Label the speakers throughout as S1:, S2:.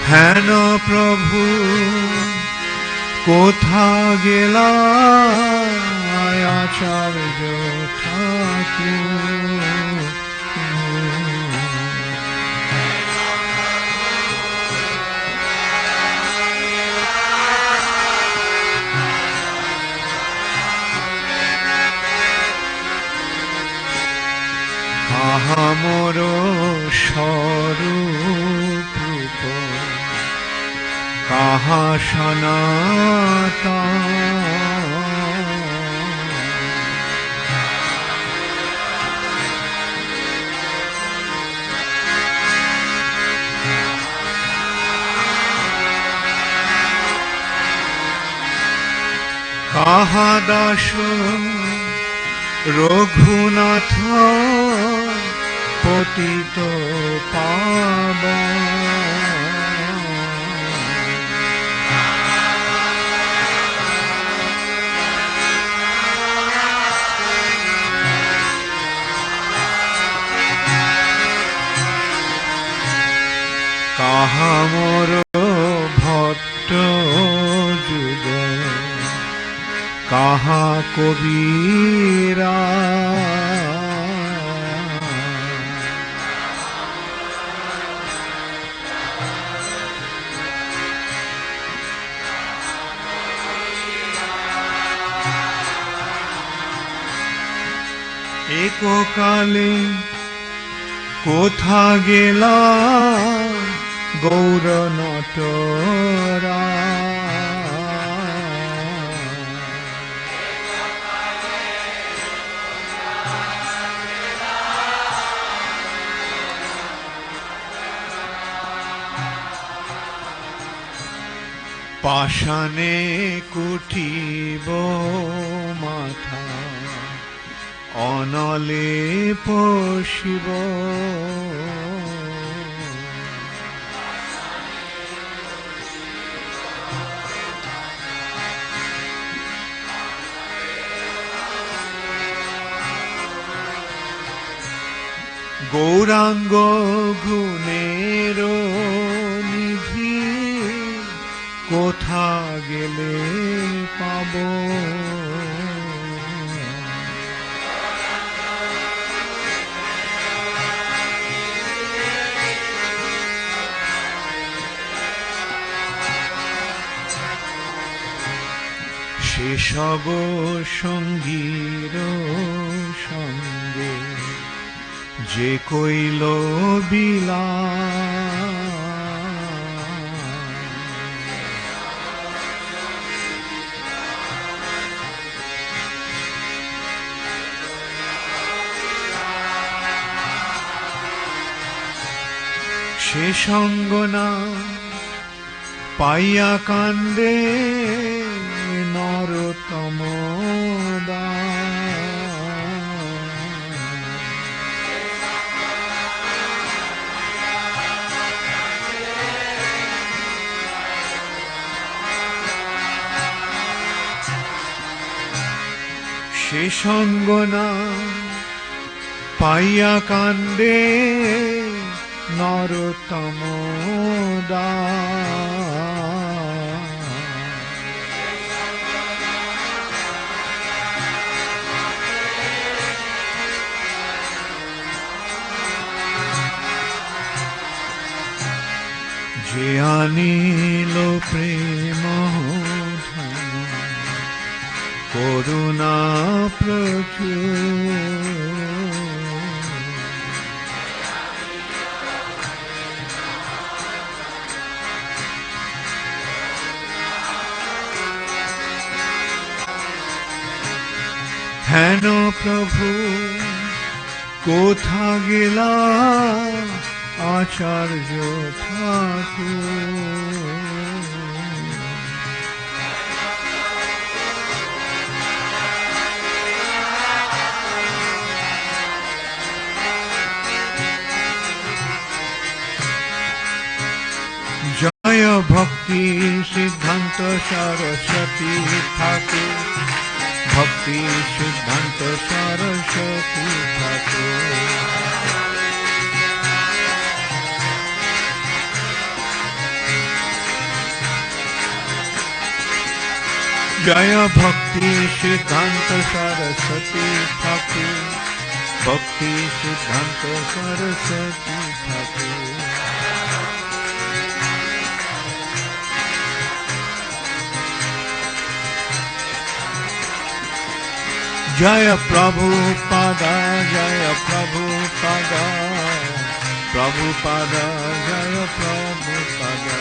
S1: হেন প্রভু কোথা গেলা আচার্য ঠাকুর, কাহা মোর স্বরূপ রূপ, কাহা সনাতন, কাহা দাস রঘুনাথ পতিত পাবন, কাহা মোর ভট্ট যুগ, কাহা কবিরা, এককালে কোথা গেলা গৌর নটরা, পাষাণে কুটিব মাথা, অনলে পশিব, গৌরাঙ্গ গুণের নিধি কোথা গেলে পাব, সেসব সঙ্গীর সঙ্গে যে কইল বিলা, সে সঙ্গ না পাইয়া কান্দে নরতম সে সঙ্গ না পাইয়া কান্দে নরতম যে আনিল প্রেম করুণা প্রচুর, হেন প্রভু কোথা গেলা আচার্য ঠাকুর, জয় ভক্তি সিদ্ধান্ত সরস্বতী ঠাকুর, ভক্তি সিদ্ধান্ত সরস্বতী ঠাকুর। Jaya Bhakti Siddhanta Saraswati Thakur. Bhakti Siddhanta Saraswati Thakur. Jaya Prabhupada, Jaya Prabhupada, Prabhupada, Jaya Prabhupada.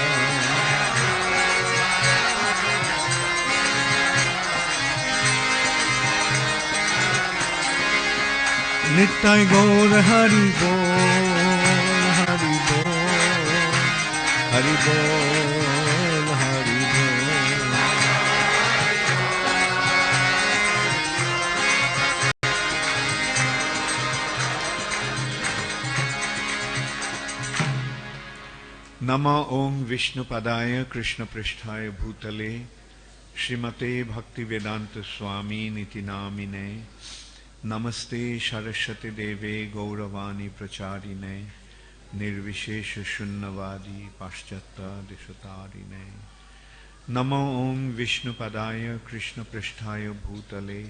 S1: Nittai Gaur Hari Bol, Hari Bol, Hari Bol, Hari Bol. Nama Om Vishnu Padaya Krishna Pristhaya Bhutale Srimate Bhaktivedanta Swami Niti Namine Namaste Saraswati Deve Gauravani Pracharine Nirvishesha Shunnavadi Paschata Dishatarine Namo Om Vishnu Padaya Krishna Pristhaya Bhutale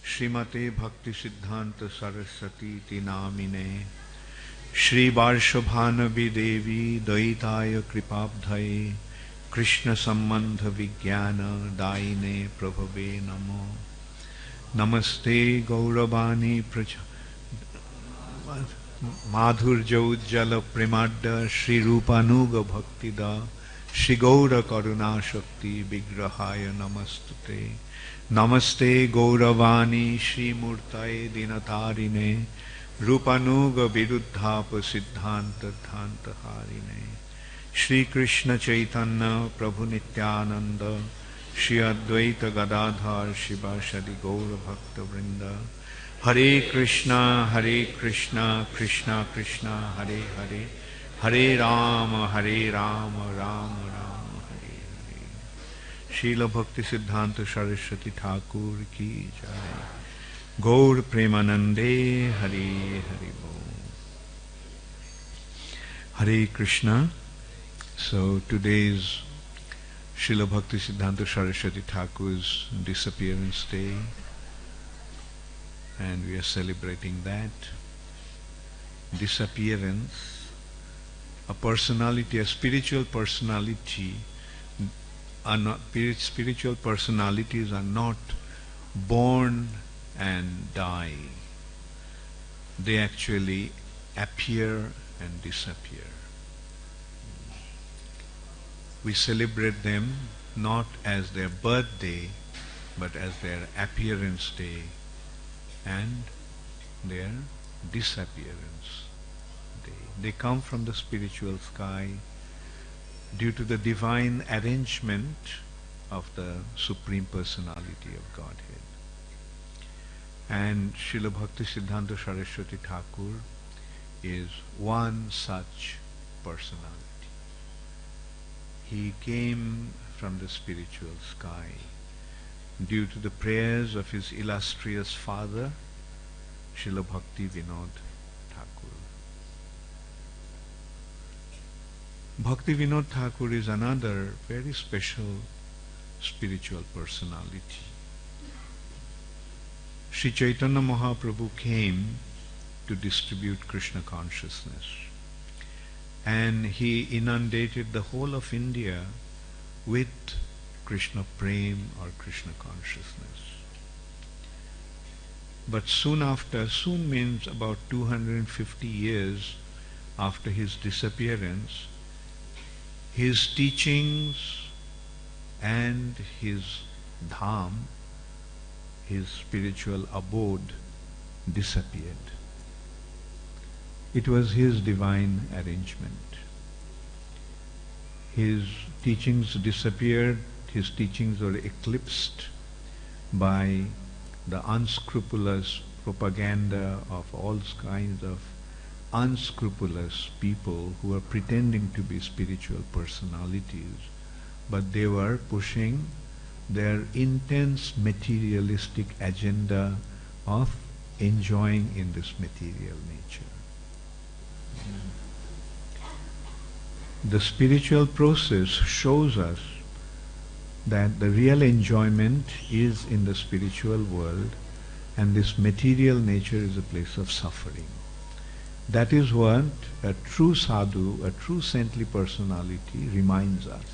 S1: Srimate Bhaktisiddhanta Sarasvati Ti Namine Shri Varshabhanavi Devi Daitaya Kripabdhaye Krishna Sambandha Vijnana Daine Prabhave Namo Namaste Gauravani Madhurja Ujjala Premadda Shri Rupanuga Bhaktida Shri Gaura Karuna Shakti Vigrahaya Namastute Namaste Gauravani Shri Murtaye Dinatarine Rupanuga Viruddhapa Siddhanta Dhanta Harine Shri Krishna Chaitanya Prabhu Nityananda Shri Advaita Gadadhar Shivashadi Gaura Bhakta Vrinda Hare Krishna Krishna Krishna Hare Hare Hare Rama Rama Rama Hare Hare Srila Bhaktisiddhanta Sarasvati Thakur ki jai Gaur Premanande Hare Hare Bol. Hare Krishna. So today's Srila Bhaktisiddhanta Saraswati Thakur's Disappearance Day, and we are celebrating that. Disappearance, a personality, a spiritual personality, spiritual personalities are not born and die. They actually appear and disappear. We celebrate them not as their birthday, but as their appearance day and their disappearance day. They come from the spiritual sky due to the divine arrangement of the Supreme Personality of Godhead. And Srila Bhaktisiddhanta Saraswati Thakur is one such personality. He came from the spiritual sky due to the prayers of his illustrious father, Srila Bhakti Vinod Thakur. Bhakti Vinod Thakur is another very special spiritual personality. Sri Chaitanya Mahaprabhu came to distribute Krishna consciousness, and he inundated the whole of India with Krishna Prem or Krishna consciousness. But soon after, soon means about 250 years after his disappearance, his teachings and his dham, his spiritual abode, disappeared. It was his divine arrangement. His teachings disappeared, his teachings were eclipsed by the unscrupulous propaganda of all kinds of unscrupulous people who were pretending to be spiritual personalities, but they were pushing their intense materialistic agenda of enjoying in this material nature. The spiritual process shows us that the real enjoyment is in the spiritual world, and this material nature is a place of suffering. That is what a true sadhu, a true saintly personality reminds us.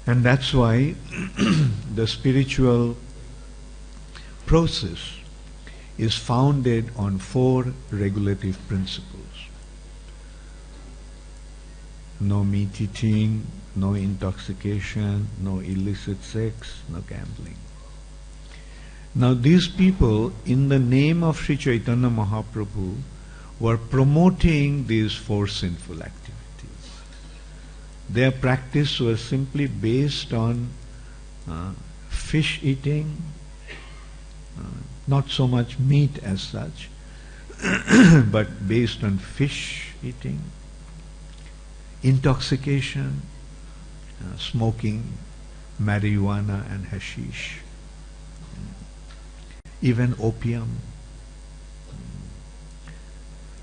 S1: And that's why the spiritual process is founded on 4 regulative principles. No meat eating, no intoxication, no illicit sex, no gambling. Now these people, in the name of Sri Chaitanya Mahaprabhu, were promoting these 4 sinful activities. Their practice was simply based on fish eating, not so much meat as such, but based on fish eating, intoxication, smoking, marijuana and hashish, even opium,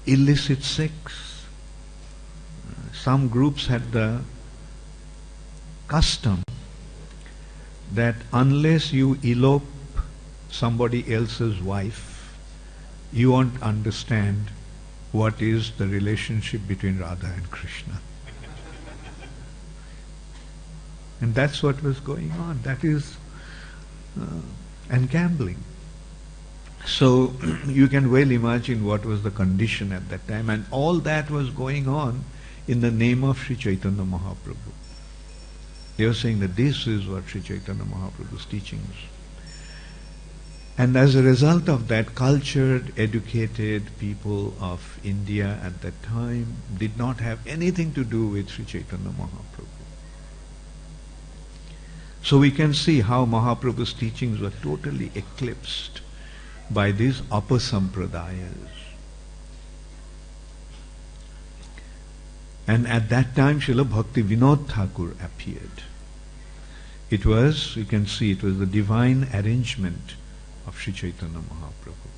S1: illicit sex. Some groups had the custom that unless you elope somebody else's wife, you won't understand what is the relationship between Radha and Krishna. And that's what was going on. That is, and gambling. So you can well imagine what was the condition at that time, and all that was going on in the name of Sri Chaitanya Mahaprabhu. They were saying that this is what Sri Chaitanya Mahaprabhu's teachings. And as a result of that, cultured, educated people of India at that time did not have anything to do with Sri Chaitanya Mahaprabhu. So we can see how Mahaprabhu's teachings were totally eclipsed by these apasampradayas. And at that time, Srila Bhakti Vinod Thakur appeared. It was, you can see, it was the divine arrangement of Sri Chaitanya Mahaprabhu.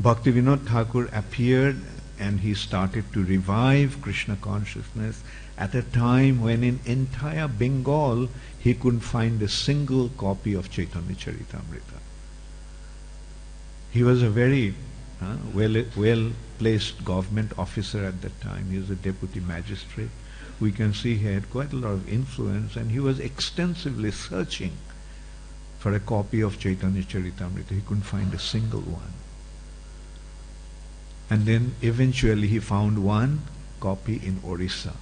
S1: Bhakti Vinod Thakur appeared and he started to revive Krishna consciousness at a time when in entire Bengal he couldn't find a single copy of Chaitanya Charitamrita. He was a very well-placed government officer at that time. He was a deputy magistrate. We can see he had quite a lot of influence, and he was extensively searching for a copy of Chaitanya Charitamrita. He couldn't find a single one. And then eventually he found one copy in Orissa.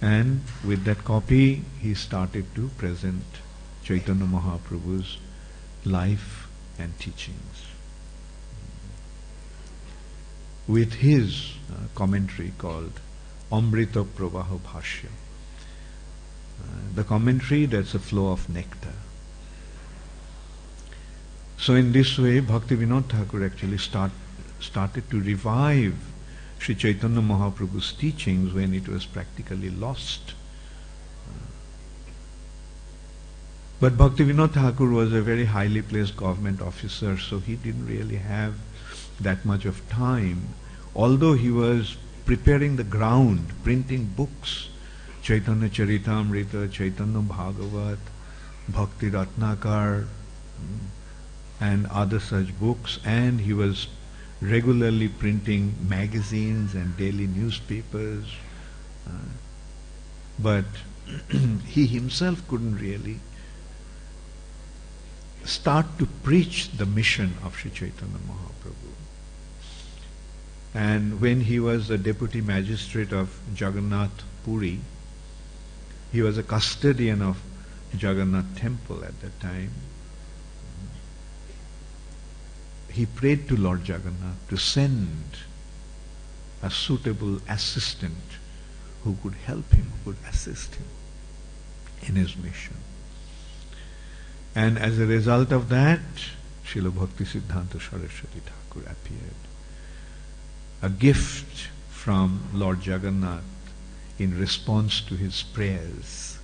S1: And with that copy he started to present Chaitanya Mahaprabhu's life and teachings with his commentary called Amrita Pravaha Bhashya. The commentary that's a flow of nectar. So in this way, Bhakti Vinod Thakur actually started to revive Sri Chaitanya Mahaprabhu's teachings when it was practically lost. But Bhakti Vinod Thakur was a very highly placed government officer, so he didn't really have that much of time. Although he was preparing the ground, printing books, Chaitanya Charitamrita, Chaitanya Bhagavat, Bhakti Ratnakar, and other such books, and he was regularly printing magazines and daily newspapers, but he himself couldn't really start to preach the mission of Sri Chaitanya Mahaprabhu. And when he was the deputy magistrate of Jagannath Puri, he was a custodian of Jagannath temple at that time. He prayed to Lord Jagannath to send a suitable assistant who could help him, who could assist him in his mission. And as a result of that, Srila Bhaktisiddhanta Sarasvati Thakur appeared. A gift from Lord Jagannath in response to his prayers.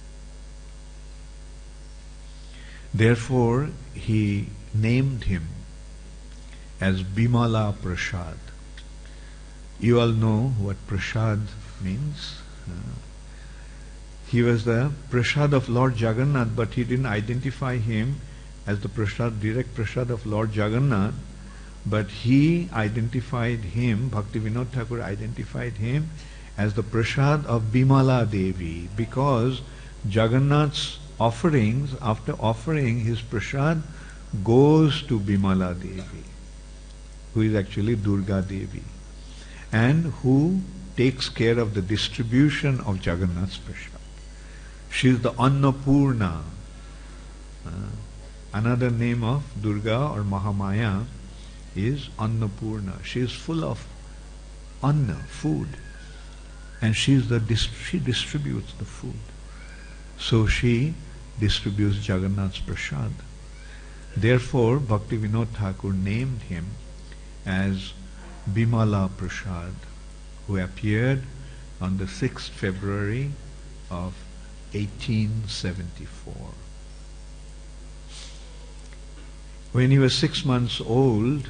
S1: Therefore, he named him as Bimala Prasad. You all know what Prasad means. He was the prasad of Lord Jagannath, but he didn't identify him as the prasad, direct prasad of Lord Jagannath, but he identified him, Bhaktivinoda Thakur identified him as the prasad of Bimala Devi, because Jagannath's offerings, after offering his prasad, goes to Bimala Devi, who is actually Durga Devi, and who takes care of the distribution of Jagannath's prasad. She is the Annapurna. Another name of Durga or Mahamaya is Annapurna. She is full of anna, food, and she distributes the food. So she distributes Jagannath's prasad. Therefore, Bhaktivinoda Thakur named him as Bimala Prasad, who appeared on the 6th February of 1874. When he was 6 months old,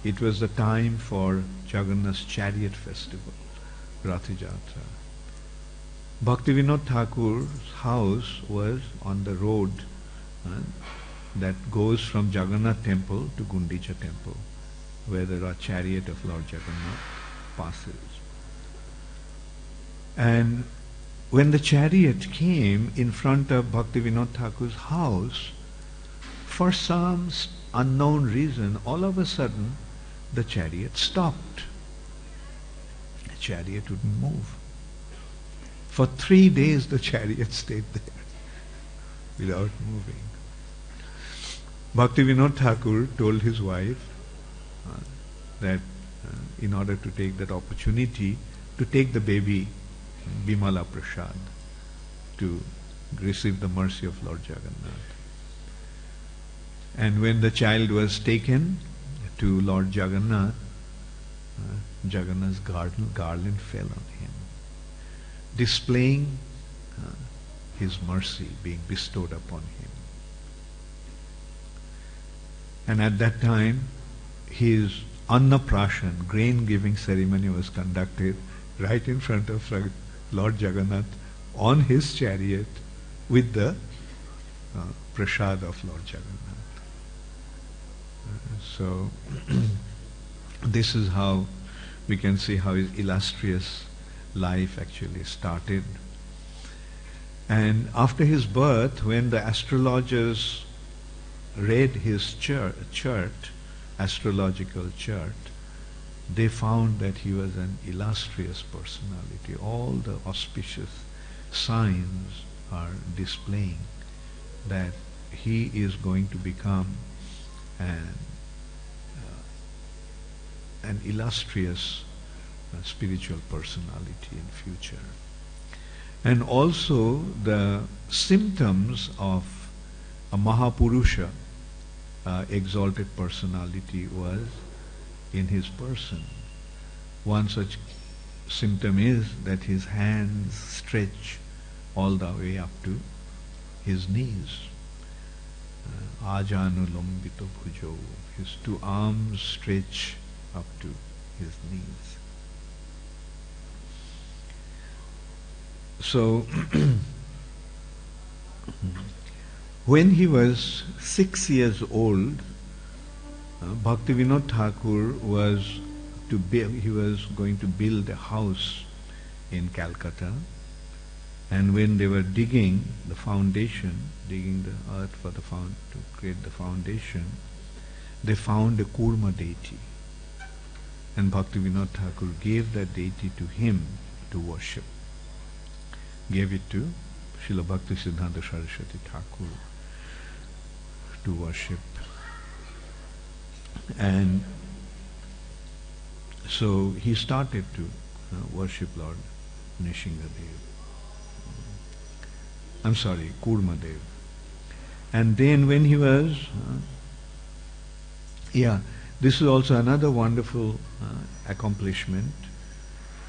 S1: it was the time for Jagannath's chariot festival, Rath Yatra. Bhaktivinoda Thakur's house was on the road that goes from Jagannath temple to Gundicha temple, where the chariot of Lord Jagannath passes. And when the chariot came in front of Bhaktivinoda Thakur's house, for some unknown reason, all of a sudden, the chariot stopped. The chariot wouldn't move. For 3 days, the chariot stayed there without moving. Bhaktivinoda Thakur told his wife that in order to take that opportunity to take the baby Bimala Prasad to receive the mercy of Lord Jagannath. And when the child was taken to Lord Jagannath, Jagannath's garland fell on him, displaying his mercy being bestowed upon him. And at that time, his Annaprashan, grain-giving ceremony was conducted right in front of Lord Jagannath on his chariot with the prasad of Lord Jagannath. So this is how we can see how his illustrious life actually started. And after his birth, when the astrologers read his astrological chart, they found that he was an illustrious personality. All the auspicious signs are displaying that he is going to become an illustrious spiritual personality in future. And also the symptoms of a Mahapurusha, exalted personality, was in his person. One such symptom is that his hands stretch all the way up to his knees. Ajanulambito bhujo, his 2 arms stretch up to his knees. So when he was 6 years old, Bhaktivinoda Thakur was going to build a house in Calcutta, and when they were digging the foundation, digging the earth for to create the foundation, they found a Kurma deity, and Bhaktivinoda Thakur gave that deity to him to worship. Gave it to Srila Bhaktisiddhanta Sarasvati Thakur to worship. And so he started to worship Lord Nishingadev. Kurmadev. And then when he was, this is also another wonderful accomplishment,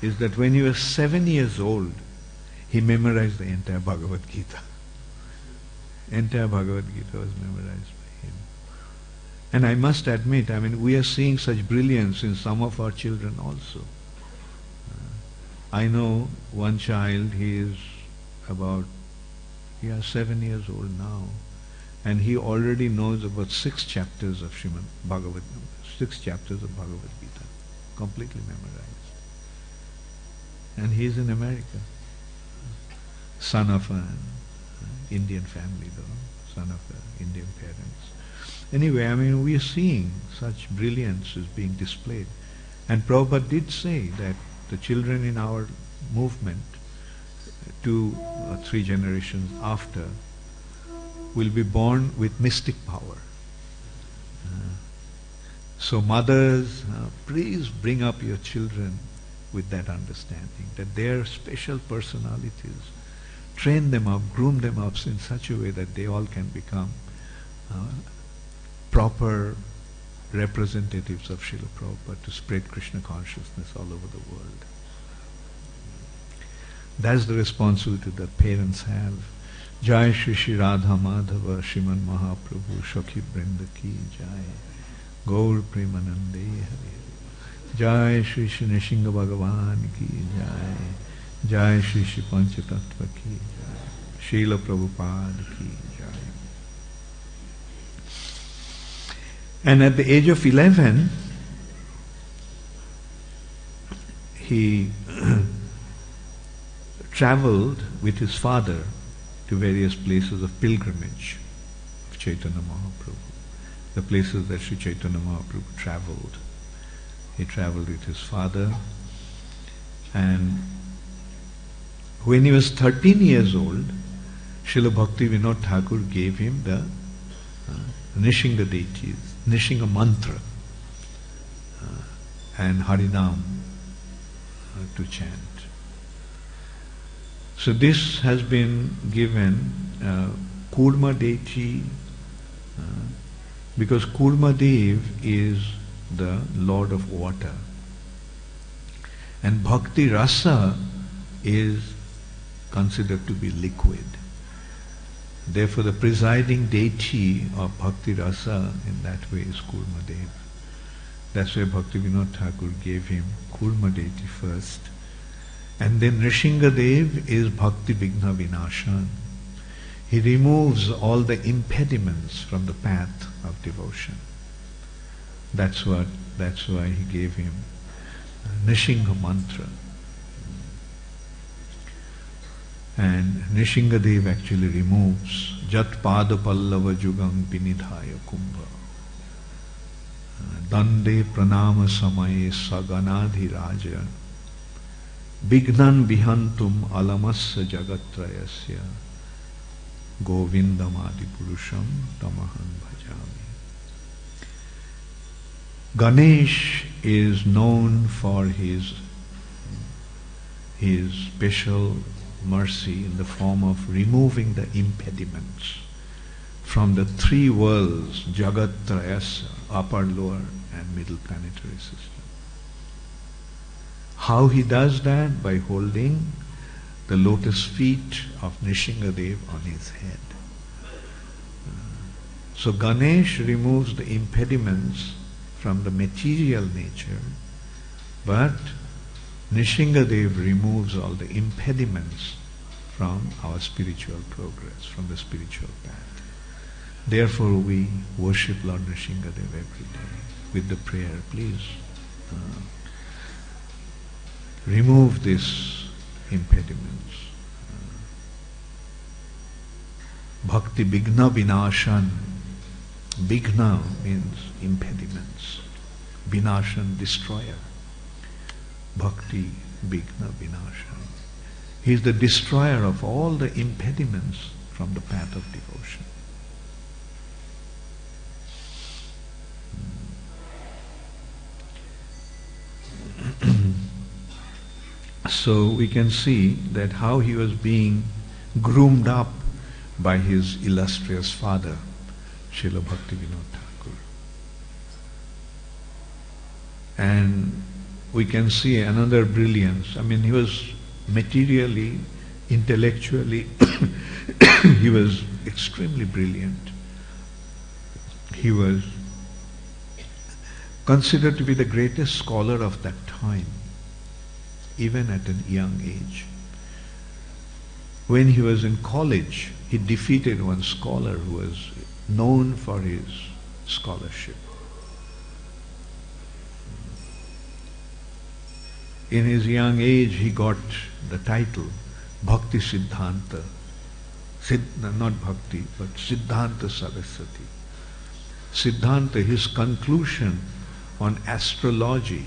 S1: is that when he was 7 years old, he memorized the entire Bhagavad Gita. Entire Bhagavad Gita was memorized by him. And I must admit, we are seeing such brilliance in some of our children also. I know one child, he is 7 years old now, and he already knows about 6 chapters of Srimad Bhagavad, 6 chapters of Bhagavad Gita, completely memorized. And he is in America, son of an Indian family though, son of Indian parents. Anyway, I mean, we are seeing such brilliance is being displayed. And Prabhupada did say that the children in our movement, 2 or 3 generations after, will be born with mystic power. So mothers, please bring up your children with that understanding, that they are special personalities. Train them up, groom them up in such a way that they all can become proper representatives of Srila Prabhupada to spread Krishna consciousness all over the world. That's the responsibility that parents have. Jai Shri Shri Radha Madhava Shriman Mahaprabhu Shakhi Brinda Ki Jai Gaur Premanande Hare Jai Shri Shri Nishinga Bhagavan Ki Jai Jai Shri Shri Panchatattva Ki Jai Srila Prabhupada Ki Jai. And at the age of 11, he traveled with his father to various places of pilgrimage of Chaitanya Mahaprabhu, the places that Sri Chaitanya Mahaprabhu traveled. He traveled with his father, and when he was 13 years old, Srila Bhakti Vinod Thakur gave him the Nishinga deities, Nishinga mantra, and Harinam to chant. So this has been given Kurma deity, because Kurma Dev is the Lord of water, and Bhakti Rasa is considered to be liquid. Therefore the presiding deity of Bhakti Rasa in that way is Kurma Dev. That's why Bhakti Vinod Thakur gave him Kurma deity first. And then Rishinga Dev is Bhakti Vigna Vinashan. He removes all the impediments from the path of devotion. That's why he gave him Nishinga mantra. And Nishinga Dev actually removes Jat Pada Pallava Jugam Pinidhaya Kumbha Dande Pranama Samaye Saganadhi Raja Bignan Bihantum Alamasya Jagatrayasya Govindam Adi Purusham Tamaham Bhajami. Ganesh is known for his special mercy in the form of removing the impediments from the 3 worlds, Jagat Trayasa, upper, lower and middle planetary system. How he does that? By holding the lotus feet of Nishingadev on his head. So Ganesh removes the impediments from the material nature, but Nishingadev removes all the impediments from our spiritual progress, from the spiritual path. Therefore we worship Lord Nishingadev every day with the prayer, please remove these impediments. Bhakti Bigna Vinashan. Bigna means impediments. Vinashan, destroyer. Bhakti Bigna Vinashan. He is the destroyer of all the impediments from the path of devotion. So we can see that how he was being groomed up by his illustrious father, Srila Bhakti Vinod Thakur. And we can see another brilliance. I mean, he was materially, intellectually, he was extremely brilliant. He was considered to be the greatest scholar of that time. even at a young age. When he was in college, he defeated one scholar who was known for his scholarship. In his young age, he got the title Bhaktisiddhanta. Not Bhakti, but Siddhanta Sarasvati. Siddhanta, his conclusion on astrology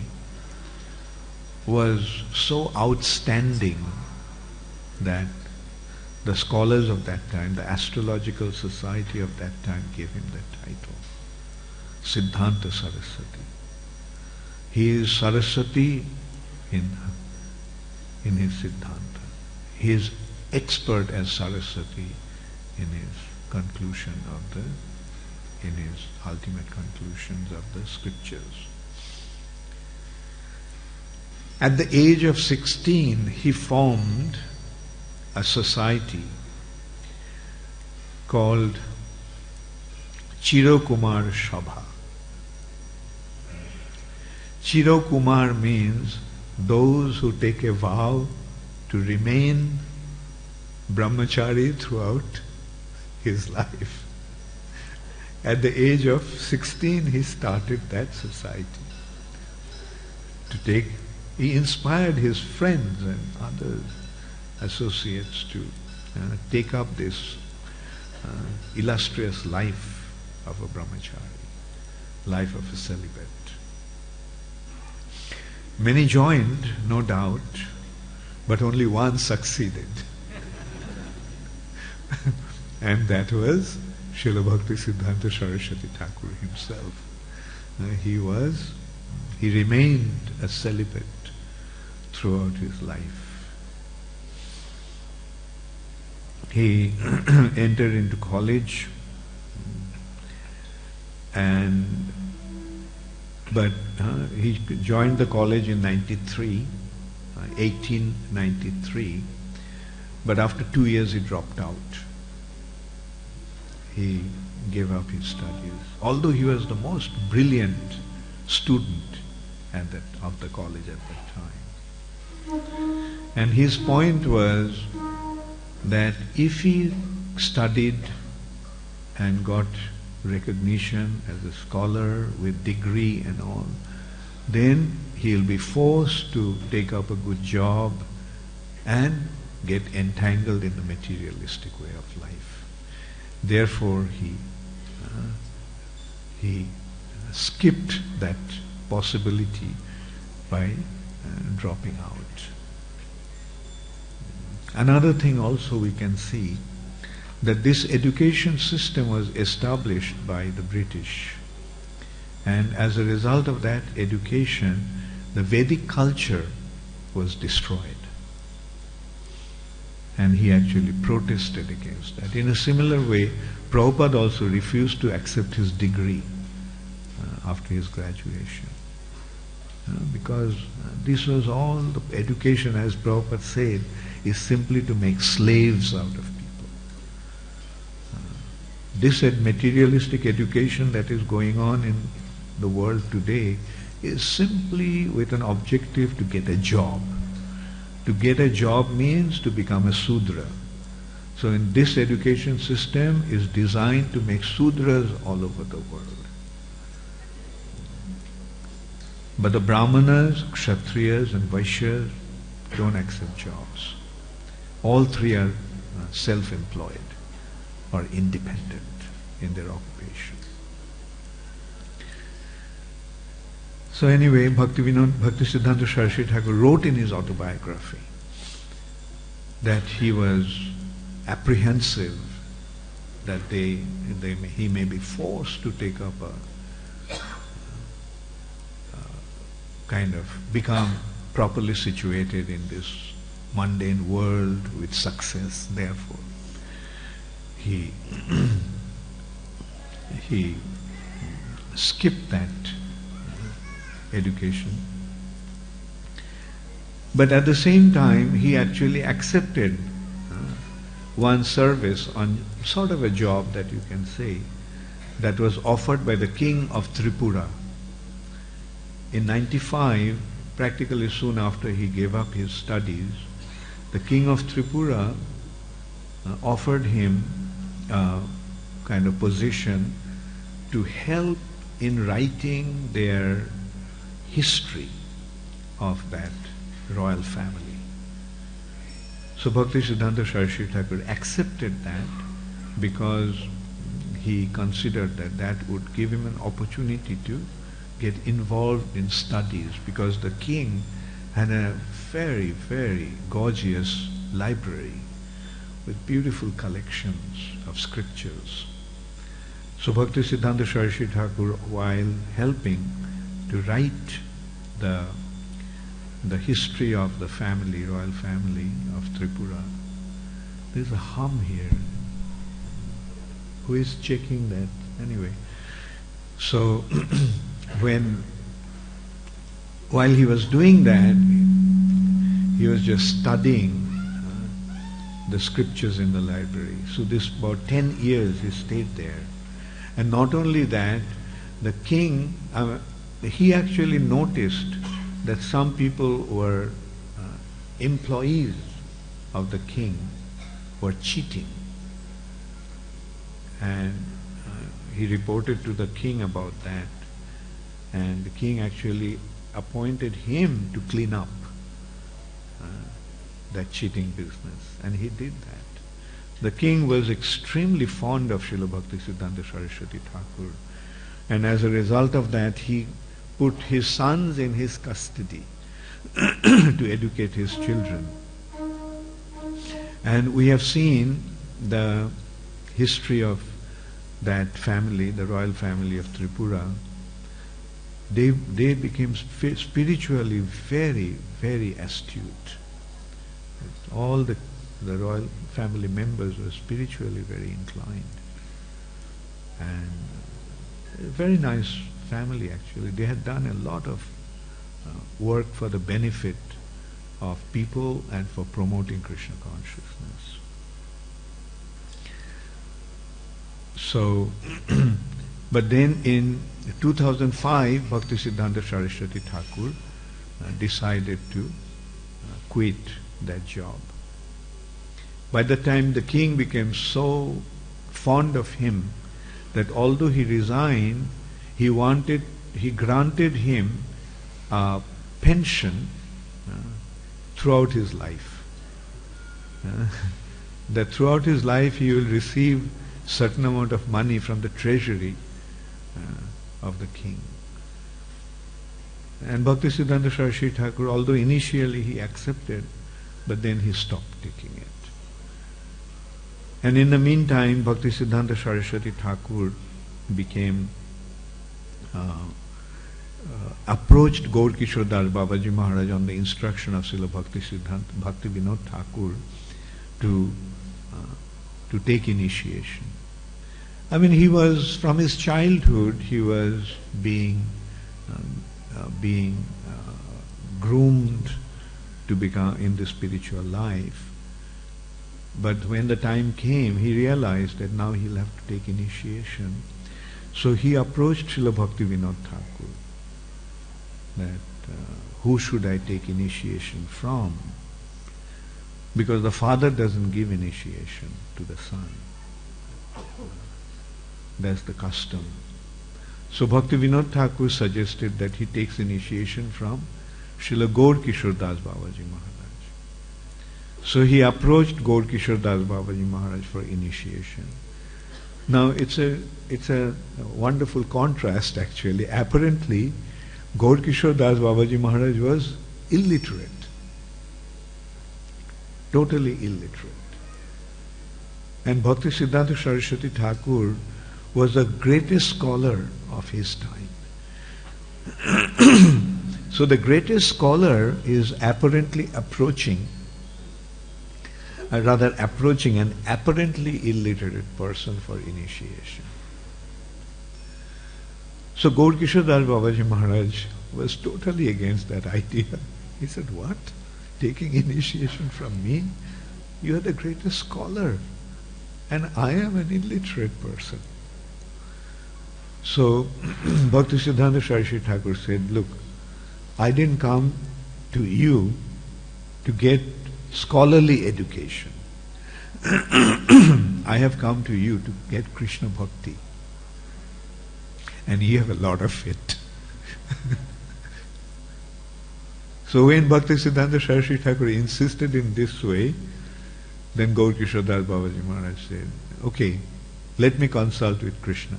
S1: was so outstanding that the scholars of that time, the Astrological Society of that time, gave him that title, Siddhanta Sarasvati. He is Saraswati in his Siddhanta. He is expert as Saraswati in his conclusion of in his ultimate conclusions of the scriptures. At the age of 16, he formed a society called Chirokumar Sabha. Chirokumar means those who take a vow to remain brahmachari throughout his life. At the age of 16, he started that society. He inspired his friends and other associates to take up this illustrious life of a brahmachari, life of a celibate. Many joined, no doubt, but only one succeeded. And that was Srila Bhaktisiddhanta Saraswati Thakur himself. He remained a celibate throughout his life. He entered into college, but he joined the college in 1893, but after 2 years he dropped out. He gave up his studies, although he was the most brilliant student of the college at that time. And his point was that if he studied and got recognition as a scholar with degree and all, then he'll be forced to take up a good job and get entangled in the materialistic way of life. Therefore, he skipped that possibility by dropping out. Another thing also we can see, that this education system was established by the British, and as a result of that education, the Vedic culture was destroyed. And he actually protested against that. In a similar way, Prabhupada also refused to accept his degree after his graduation. Because this was all the education, as Prabhupada said, is simply to make slaves out of people. This materialistic education that is going on in the world today is simply with an objective to get a job. To get a job means to become a Sudra. So in this education system is designed to make Sudras all over the world. But the Brahmanas, Kshatriyas and Vaishyas don't accept jobs. All three are self-employed or independent in their occupation. So anyway, Bhaktisiddhanta Saraswati Thakur wrote in his autobiography that he was apprehensive that he may be forced to take up become properly situated in this mundane world with success. Therefore, he skipped that education. But at the same time, he actually accepted one service on sort of a job that you can say that was offered by the king of Tripura. In 95, practically soon after he gave up his studies, the king of Tripura offered him a kind of position to help in writing their history of that royal family. So Bhaktisiddhanta Saraswati Thakur accepted that because he considered that that would give him an opportunity to get involved in studies, because the king had a very, very gorgeous library with beautiful collections of scriptures. So Bhaktisiddhanta Saraswati Thakur, while helping to write the history of the family, royal family of Tripura, there's a hum here. Who is checking that? Anyway, so while he was doing that, he was just studying the scriptures in the library. So this about 10 years he stayed there. And not only that, the king, he actually noticed that some people were employees of the king were cheating. And he reported to the king about that. And the king actually appointed him to clean up that cheating business. And he did that. The king was extremely fond of Srila Bhaktisiddhanta Saraswati Thakur. And as a result of that, he put his sons in his custody to educate his children. And we have seen the history of that family, the royal family of Tripura. They became spiritually very, very astute. All the royal family members were spiritually very inclined. And a very nice family actually. They had done a lot of work for the benefit of people and for promoting Krishna consciousness. So, but then in 2005, Bhaktisiddhanta Saraswati Thakur decided to quit that job. By the time the king became so fond of him that although he resigned, he granted him a pension throughout his life. That throughout his life he will receive certain amount of money from the treasury of the king. And Bhaktisiddhanta Saraswati Thakur, although initially he accepted, but then he stopped taking it. And in the meantime, Bhaktisiddhanta Saraswati Thakur became approached Gaur Kishore Das Babaji Maharaj on the instruction of Srila Bhaktisiddhanta, Bhakti Vinod Thakur to take initiation. I mean, he was, from his childhood, he was being groomed to become in the spiritual life. But when the time came, he realized that now he'll have to take initiation. So he approached Srila Bhakti Vinod Thakur that who should I take initiation from? Because the father doesn't give initiation to the son. That's the custom. So Bhakti Vinod Thakur suggested that he takes initiation from Srila Gaur Kishore Das Babaji Maharaj. So he approached Gaur Kishore Das Babaji Maharaj for initiation. Now it's a wonderful contrast actually. Apparently, Gaur Kishore Das Babaji Maharaj was illiterate. Totally illiterate. And Bhaktisiddhanta Saraswati Thakur was the greatest scholar of his time. So the greatest scholar is apparently approaching an apparently illiterate person for initiation. So Gaur Kishore Das Babaji Maharaj was totally against that idea. He said, what? Taking initiation from me? You are the greatest scholar and I am an illiterate person. So Bhaktisiddhanta Saraswati Thakur said, look, I didn't come to you to get scholarly education. I have come to you to get Krishna Bhakti. And you have a lot of it. So when Bhaktisiddhanta Saraswati Thakur insisted in this way, then Gaur Kishore Das Babaji Maharaj said, okay, let me consult with Krishna.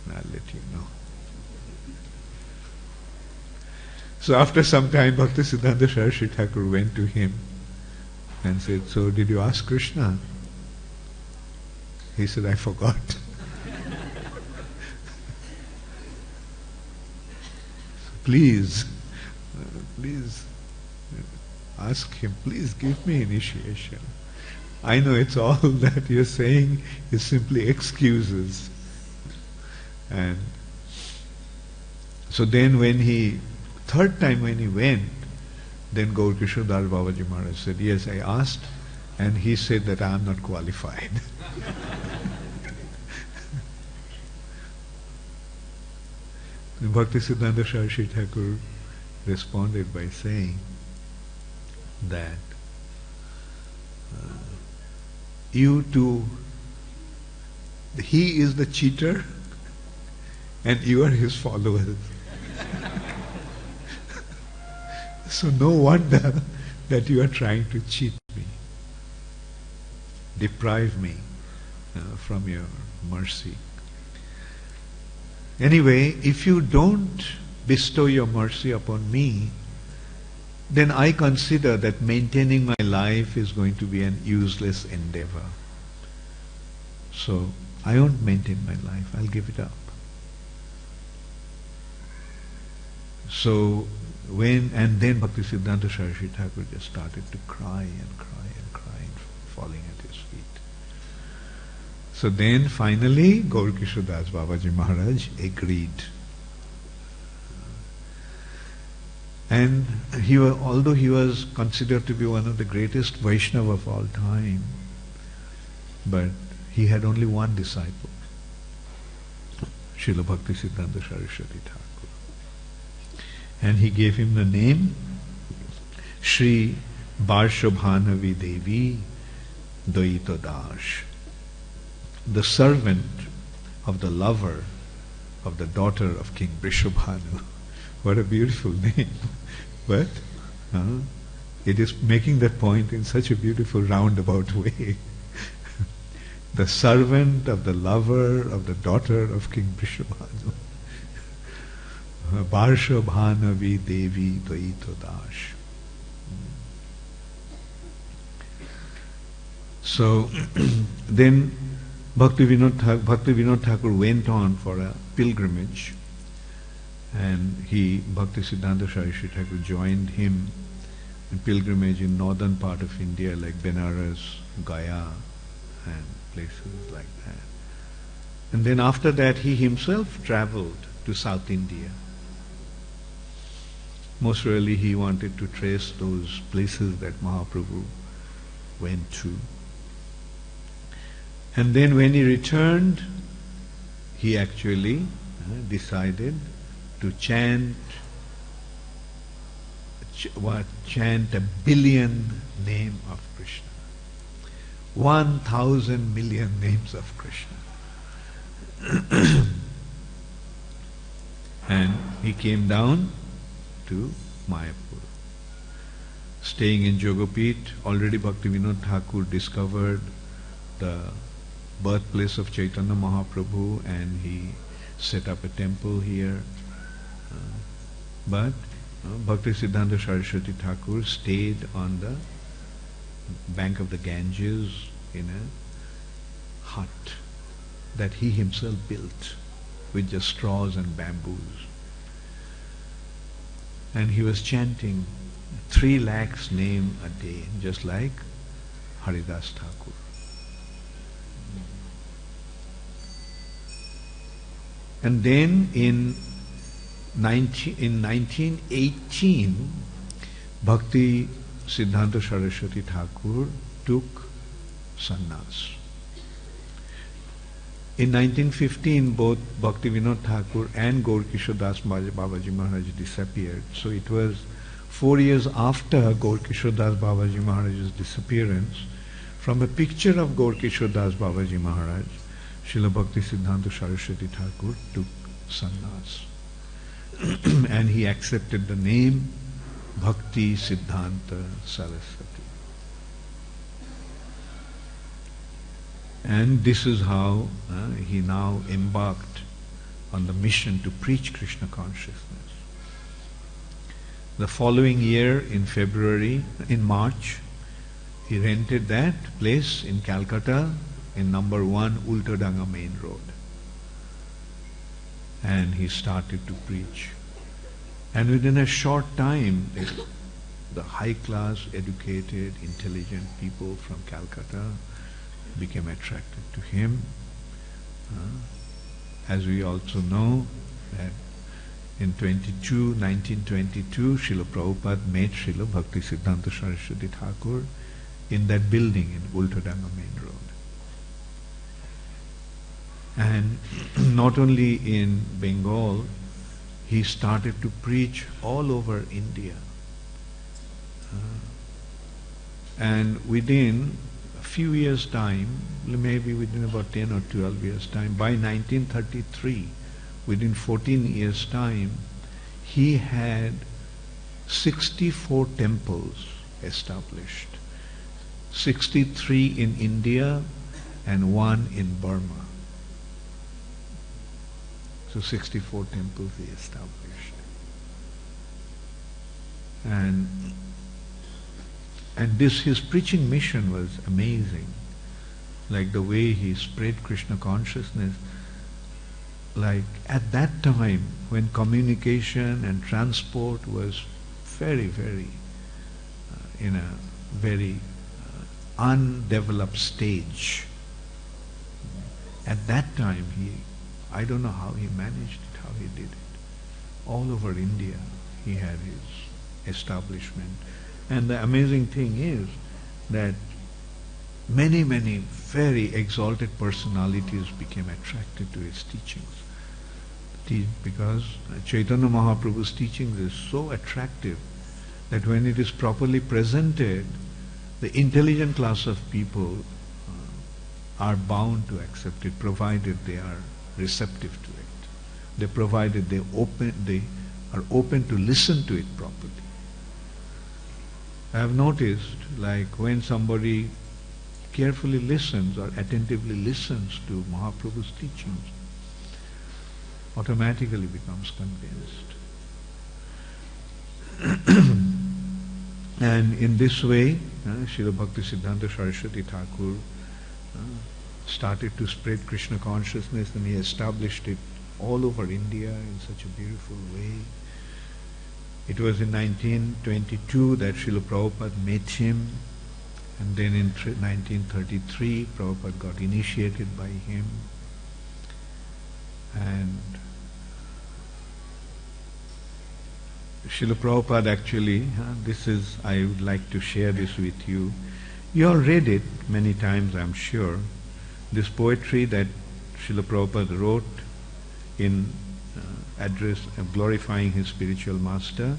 S1: And I'll let you know. So after some time, Bhaktisiddhanta Saraswati Thakur went to him and said, so did you ask Krishna? He said, I forgot. Please ask him, please give me initiation. I know it's all that you're saying is simply excuses. And so then third time when he went, then Gaur Kishore Das Babaji Maharaj said, yes, I asked, and he said that I am not qualified. Bhaktisiddhanta Saraswati Thakur responded by saying that you too, he is the cheater and you are his followers. So no wonder that you are trying to cheat me, deprive me from your mercy. Anyway, if you don't bestow your mercy upon me, then I consider that maintaining my life is going to be an useless endeavor. So I won't maintain my life, I'll give it up. So and then Bhaktisiddhanta Saraswati Thakur just started to cry and cry and cry and falling at his feet. So then finally Gaur Kishore Das Babaji Maharaj agreed. And although he was considered to be one of the greatest Vaishnava of all time, but he had only one disciple, Srila Bhaktisiddhanta Saraswati Thakur. And he gave him the name Shri Varshobhanavi Devi Daita Das, the servant of the lover of the daughter of King Vrishabhanu. What a beautiful name. But it is making that point in such a beautiful roundabout way. The servant of the lover of the daughter of King Vrishabhanu. Varshobhanavi Devi Daita Das. So then Bhakti Vinod Thakur went on for a pilgrimage, and Bhaktisiddhanta Saraswati Thakur joined him in pilgrimage in northern part of India like Benares, Gaya and places like that. And then after that he himself travelled to South India. Most really he wanted to trace those places that Mahaprabhu went to. And then when he returned, he actually decided to chant a billion name of Krishna. 1,000 million names of Krishna. And he came down to Mayapur. Staying in Jogapit, already Bhakti Vinod Thakur discovered the birthplace of Chaitanya Mahaprabhu and he set up a temple here. But Bhaktisiddhanta Saraswati Thakur stayed on the bank of the Ganges in a hut that he himself built with just straws and bamboos. And he was chanting 3 lakhs name a day, just like Haridas Thakur. And then in 1918, Bhakti Siddhanta Saraswati Thakur took sannyas. In 1915, both Bhaktivinoda Thakur and Gaurkishore Das Babaji Maharaj disappeared. So it was 4 years after Gaurkishore Das Babaji Maharaj's disappearance. From a picture of Gaurkishore Das Babaji Maharaj, Srila Bhaktisiddhanta Saraswati Thakur took sannyas. And he accepted the name Bhaktisiddhanta Sarasvati. And this is how he now embarked on the mission to preach Krishna consciousness. The following year, in March, he rented that place in Calcutta in number 1 Ultadanga Main Road. And he started to preach. And within a short time, the high-class, educated, intelligent people from Calcutta became attracted to him. As we also know that in 1922, Srila Prabhupada met Srila Bhaktisiddhanta Saraswati Thakur in that building in Ultadanga Main Road. And not only in Bengal, he started to preach all over India. And within a few years' time, maybe within about 10 or 12 years' time, by 1933, within 14 years' time, he had 64 temples established. 63 in India and 1 in Burma. So 64 temples he established. And his preaching mission was amazing. Like the way he spread Krishna consciousness. Like at that time when communication and transport was very, very in a very undeveloped stage. At that time I don't know how he managed it, how he did it. All over India he had his establishment. And the amazing thing is that many, many very exalted personalities became attracted to his teachings. Because Chaitanya Mahaprabhu's teachings is so attractive that when it is properly presented, the intelligent class of people are bound to accept it, provided they are receptive to it. Provided they are open to listen to it properly. I have noticed, like when somebody carefully listens or attentively listens to Mahaprabhu's teachings, automatically becomes convinced. And in this way, Srila Bhaktisiddhanta Saraswati Thakur started to spread Krishna consciousness, and he established it all over India in such a beautiful way. It was in 1922 that Srila Prabhupada met him, and then in 1933 Prabhupada got initiated by him. And Srila Prabhupada actually, I would like to share this with you. You all read it many times, I'm sure. This poetry that Srila Prabhupada wrote in address glorifying his spiritual master.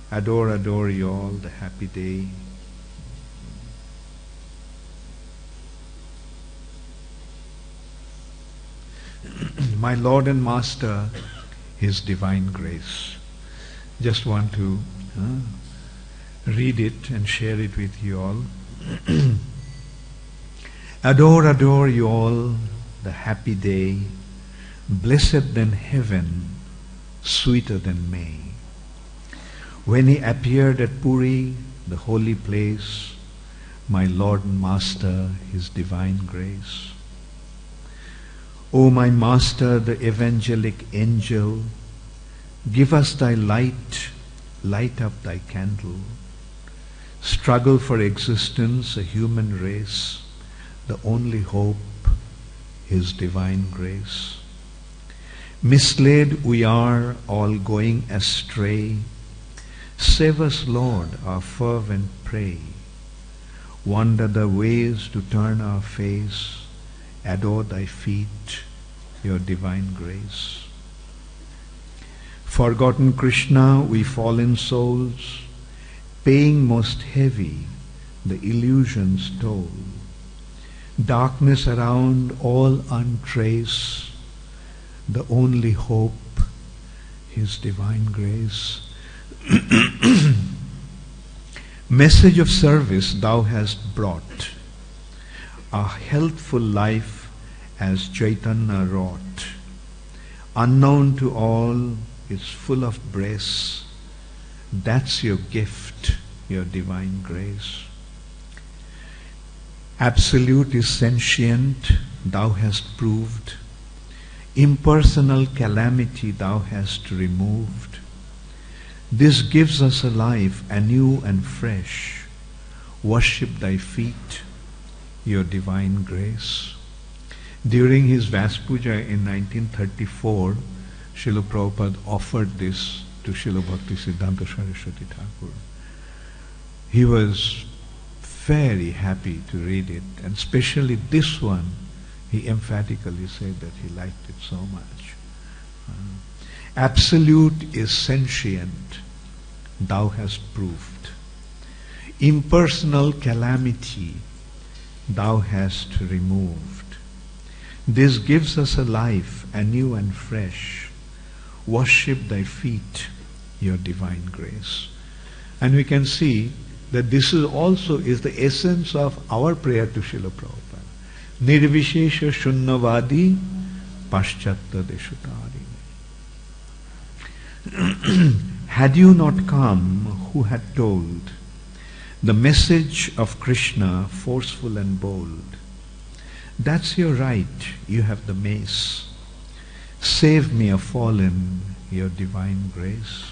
S1: Adore, adore you all, the happy day. My Lord and Master, His divine grace. Just want to read it and share it with you all. Adore, adore you all, the happy day, blessed than heaven, sweeter than May. When he appeared at Puri, the holy place, my Lord and Master, His divine grace. O my Master, the evangelic angel, give us thy light, light up thy candle. Struggle for existence, a human race, the only hope, His divine grace. Misled we are, all going astray. Save us, Lord, our fervent pray. Wander the ways to turn our face adore thy feet, your divine grace. Forgotten Krishna, we fallen souls, paying most heavy the illusion's toll. Darkness around, all untrace, the only hope, His divine grace. Message of service thou hast brought, a healthful life as Chaitanya wrought. Unknown to all, is full of bliss. That's your gift, your divine grace. Absolute is sentient, thou hast proved. Impersonal calamity thou hast removed. This gives us a life anew and fresh. Worship thy feet, your divine grace. During his Vaspuja in 1934, Srila Prabhupada offered this to Srila Bhaktisiddhanta Saraswati Thakur. He was very happy to read it, and especially this one, he emphatically said that he liked it so much. Absolute is sentient, thou hast proved. Impersonal calamity thou hast removed. This gives us a life anew and fresh. Worship thy feet, your divine grace. And we can see that this is also is the essence of our prayer to Srila Prabhupada. Nirvishesha shunnavadi paschatta deshutari. Had you not come, who had told the message of Krishna forceful and bold? That's your right, you have the mace. Save me a fallen, your divine grace.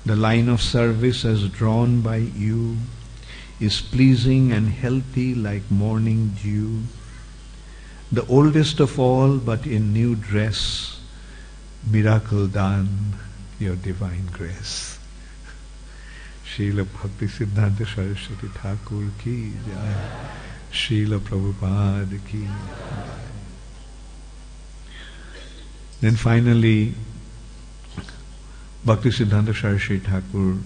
S1: The line of service as drawn by you is pleasing and healthy like morning dew. The oldest of all, but in new dress, miracle done, your divine grace. Srila Bhaktisiddhanta Saraswati Thakur ki jai. Srila Prabhupada ki jai. Then finally, Bhaktisiddhanta Saraswati Thakur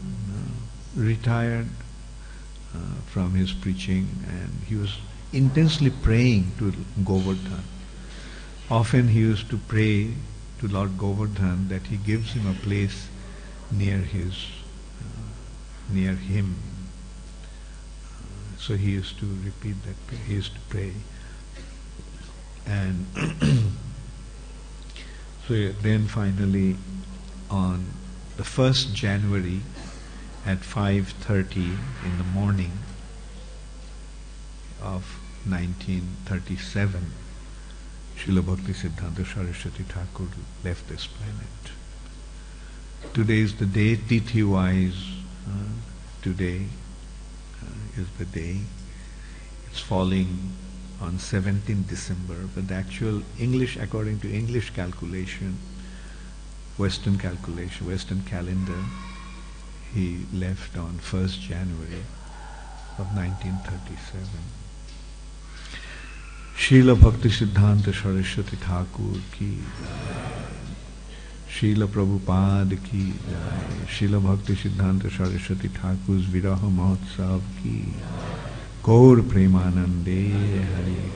S1: retired from his preaching, and he was intensely praying to Govardhan. Often he used to pray to Lord Govardhan that he gives him a place near him. So he used to repeat that prayer. He used to pray. And so then finally on the 1st January at 5:30 in the morning of 1937, Srila Bhaktisiddhanta Saraswati Thakur left this planet. Today is the day, Tithi-wise, today is the day. It's falling on 17th December, but the actual English, according to English calculation, Western calendar, he left on 1st January of 1937. Srila Bhaktisiddhanta Saraswati Thakur ki jai. Srila Prabhupada ki jai. Srila Bhaktisiddhanta Saraswati Thakur's Viraha Mahotsav ki jai. Gaur Premanande Hare.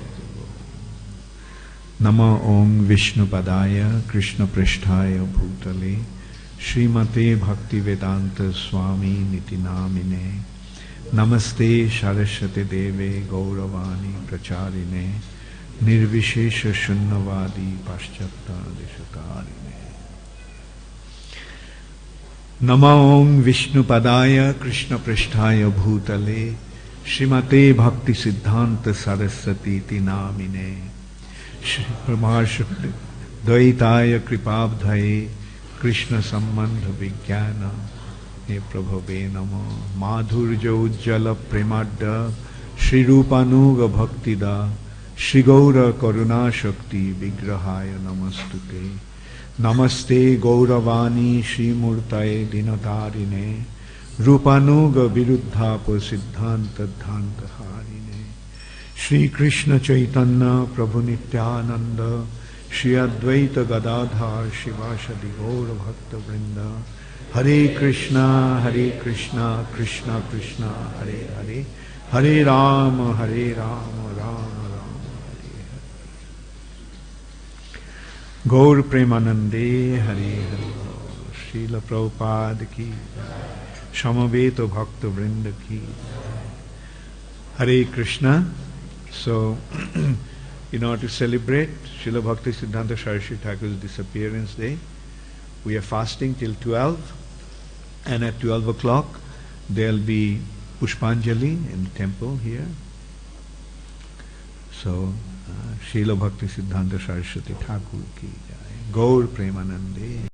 S1: Nama Om Vishnu Padaya Krishna Pristhaya Bhutale Srimate Bhaktivedanta Swami Niti Namine Namaste Saraswati Deve Gauravani Pracharine Nirvishesha Shunnavadi Paschatta Deshatarine. Nama Om Vishnu Padaya Krishna Pristhaya Bhutale Srimate Bhaktisiddhanta Sarasvati Iti Namine Shri Brahmashukti Dvaitaya Kripabdhaye Krishna Sambandha Vijnana He Prabhave Namo Madhurja Ujjala Premadda Shri Rupanuga Bhaktida Shri Gaura Karuna Shakti Vigrahaya Namastute Namaste Gauravani Shri Murtaye Dinatarine Rupanuga Viruddhapa Siddhanta Dhanta Harine Shri Krishna Chaitanya Prabhu Nityananda Shri Advaita Gadadhar Shivasadi Gaura Bhakta Vrinda Hare Krishna Krishna Krishna Hare Hare Hare Rama Rama Rama Hare Hare. Gaur Premanande Hare Hare. Srila Prabhupada ki Shamaveta Bhakta Vrinda ki Hare Krishna. So, in order to celebrate Srila Bhaktisiddhanta Saraswati Thakur's disappearance day, we are fasting till 12, and at 12 o'clock there will be Pushpanjali in the temple here. So, Srila Bhaktisiddhanta Saraswati Thakur ki jai. Gaur Premanande.